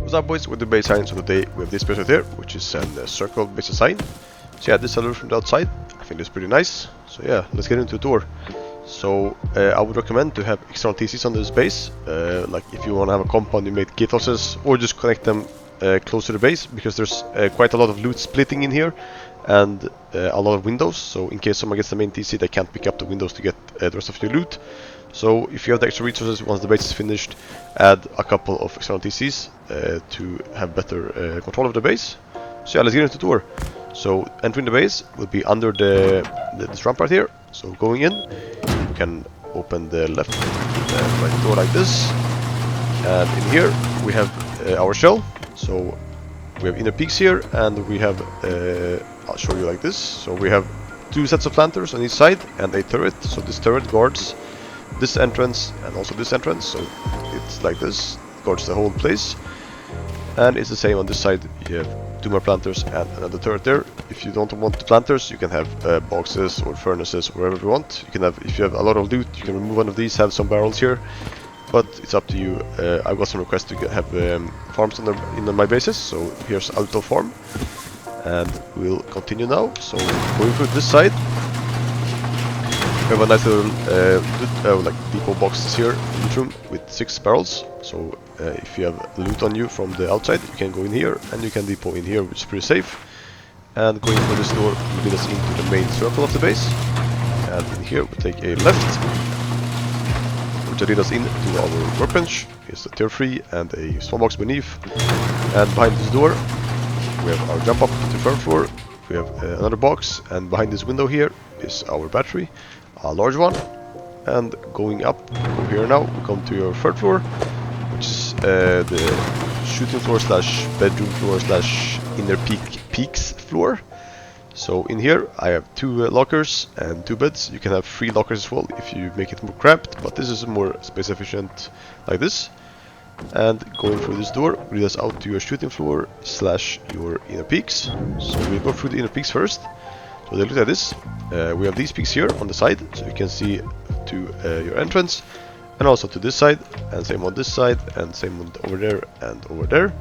What's up, boys? With the base sign. So today we have this base right here, which is a circle base design. So yeah, this is from the outside. I think it's pretty nice. So yeah, let's get into the tour. So I would recommend to have external TCs on this base. Like if you want to have a compound, you make gate houses, or just connect them close to the base, because there's quite a lot of loot splitting in here, and a lot of windows. So in case someone gets the main TC, they can't pick up the windows to get the rest of your loot. So if you have the extra resources, once the base is finished, add a couple of external TCs to have better control of the base. So yeah, let's get into the tour. So entering the base will be under this rampart here. So going in, you can open the left and right door like this. And in here we have our shell. So we have inner peaks here, and we have, I'll show you like this. So we have two sets of planters on each side and a turret. So this turret guards this entrance and also this entrance, so it's like this, guards the whole place. And it's the same on this side. You have two more planters and another turret there. If you don't want the planters, you can have boxes or furnaces, wherever you want. You can have, if you have a lot of loot, you can remove one of these, have some barrels here, but it's up to you. I got some requests to have farms in my bases, so here's a little farm, and we'll continue now. So going through this side, we have a nice little like depot boxes here in the room with 6 barrels. So if you have loot on you from the outside, you can go in here and you can depot in here, which is pretty safe. And going for this door will lead us into the main circle of the base. And in here we take a left, which will lead us into our workbench. Here's the tier 3 and a small box beneath. And behind this door we have our jump up to third floor. We have another box, and behind this window here is our battery, a large one. And going up over here now, we come to your third floor, which is the shooting floor slash bedroom floor slash inner peaks floor. So in here I have 2 lockers and 2 beds. You can have 3 lockers as well if you make it more cramped, but this is more space efficient like this. And going through this door leads us out to your shooting floor slash your inner peaks. So we'll go through the inner peaks first. So they look like this. We have these peaks here on the side, so you can see to your entrance, and also to this side, and same on this side, and same on over there and over there.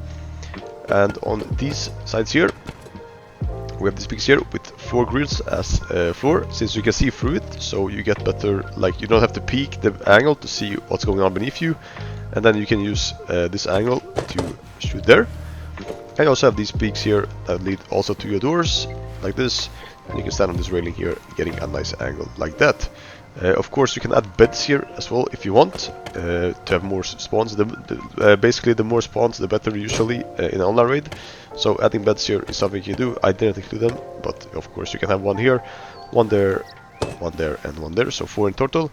And on these sides here, we have these peaks here with 4 grills as floor, since you can see through it, so you get better, like you don't have to peek the angle to see what's going on beneath you, and then you can use this angle to shoot there. And you also have these peaks here that lead also to your doors, like this. And you can stand on this railing here, getting a nice angle like that. Of course, you can add beds here as well if you want to have more spawns. Basically, the more spawns, the better usually in an online raid. So adding beds here is something you can do. I didn't include them, but of course you can have one here, one there, one there, and one there. So 4 in total.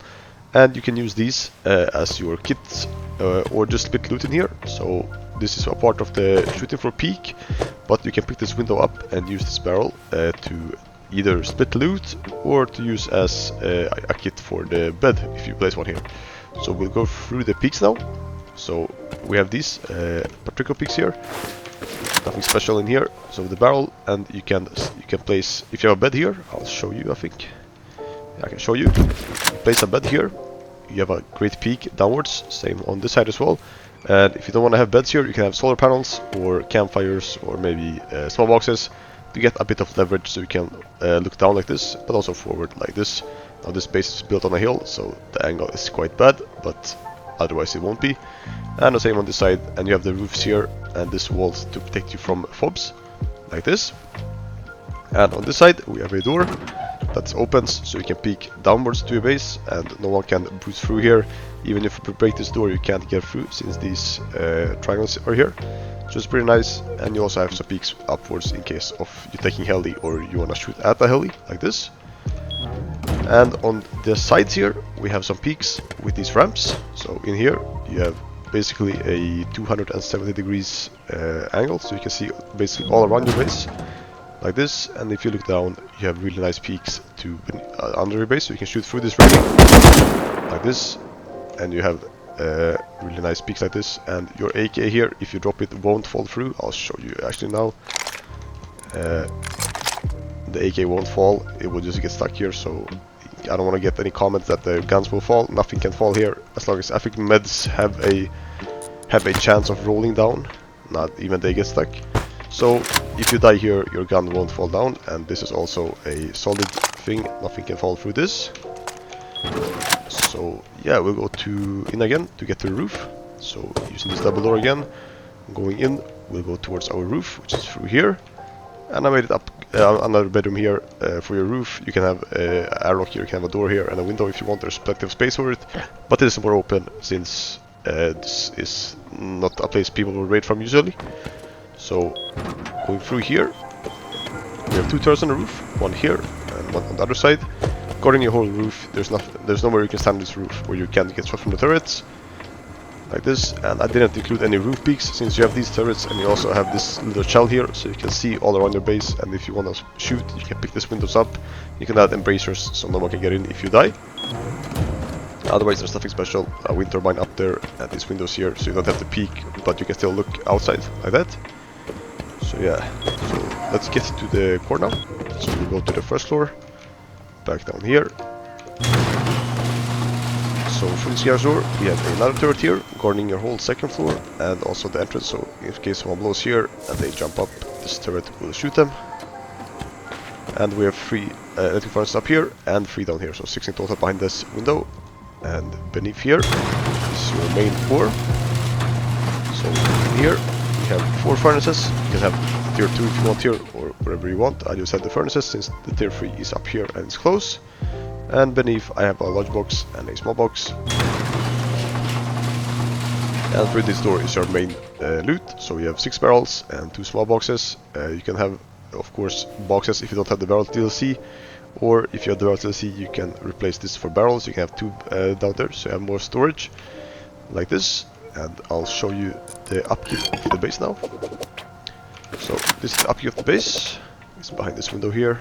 And you can use these as your kits or just split loot in here. So this is a part of the shooting floor peak, but you can pick this window up and use this barrel to either split loot or to use as a kit for the bed if you place one here. So we'll go through the peaks now. So we have these particular peaks here, nothing special in here. So the barrel, and you can place, if you have a bed here, I'll show you. I think I can show you. Place a bed here, you have a great peak downwards, same on this side as well. And if you don't want to have beds here, you can have solar panels or campfires or maybe small boxes to get a bit of leverage, so you can look down like this, but also forward like this. Now this base is built on a hill, so the angle is quite bad, but otherwise it won't be. And the same on this side, and you have the roofs here and this walls to protect you from fobs, like this. And on this side we have a door that opens, so you can peek downwards to your base, and no one can bruise through here. Even if you break this door, you can't get through, since these triangles are here. So it's pretty nice. And you also have some peaks upwards in case of you taking heli or you want to shoot at a heli, like this. And on the sides here we have some peaks with these ramps. So in here you have basically a 270 degrees angle, so you can see basically all around your base like this. And if you look down, you have really nice peaks to under your base, so you can shoot through this railing like this. And you have really nice peaks like this, and your AK here, if you drop it, won't fall through. I'll show you actually now. The AK won't fall, it will just get stuck here, so I don't want to get any comments that the guns will fall. Nothing can fall here, as long as I think meds have a chance of rolling down. not even they get stuck. So if you die here, your gun won't fall down, and this is also a solid thing, nothing can fall through this. So yeah, we'll go to in again to get to the roof. So using this double door again, going in, we'll go towards our roof, which is through here. And I made it up another bedroom here for your roof. You can have an airlock here, you can have a door here and a window if you want. There's plenty of space for it, but it is more open since this is not a place people will raid from usually. So going through here, we have 2 turrets on the roof, one here and one on the other side. Guarding your whole roof, there's nowhere you can stand on this roof where you can't get shot from the turrets. Like this, and I didn't include any roof peaks since you have these turrets and you also have this little shell here so you can see all around your base, and if you want to shoot you can pick these windows up. You can add embracers so no one can get in if you die. Otherwise there's nothing special, a wind turbine up there and these windows here so you don't have to peek but you can still look outside like that. So yeah, so let's get to the core now. So we go to the first floor, back down here. So from this garage door, we have another turret here, guarding your whole second floor, and also the entrance, so in case someone blows here and they jump up, this turret will shoot them. And we have 3 electric furnaces up here, and 3 down here, so 6 in total behind this window. And beneath here is your main core. So in here, we have 4 furnaces. You can have tier 2 if you want here, or wherever you want. I just have the furnaces, since the tier 3 is up here and it's close. And beneath I have a large box and a small box. And through this door is your main loot. So you have 6 barrels and 2 small boxes. You can have, of course, boxes if you don't have the barrel DLC. Or if you have the barrel DLC, you can replace this for barrels. You can have 2 down there, so you have more storage. Like this. And I'll show you the upkeep of the base now. So this is the upkeep of the base. It's behind this window here.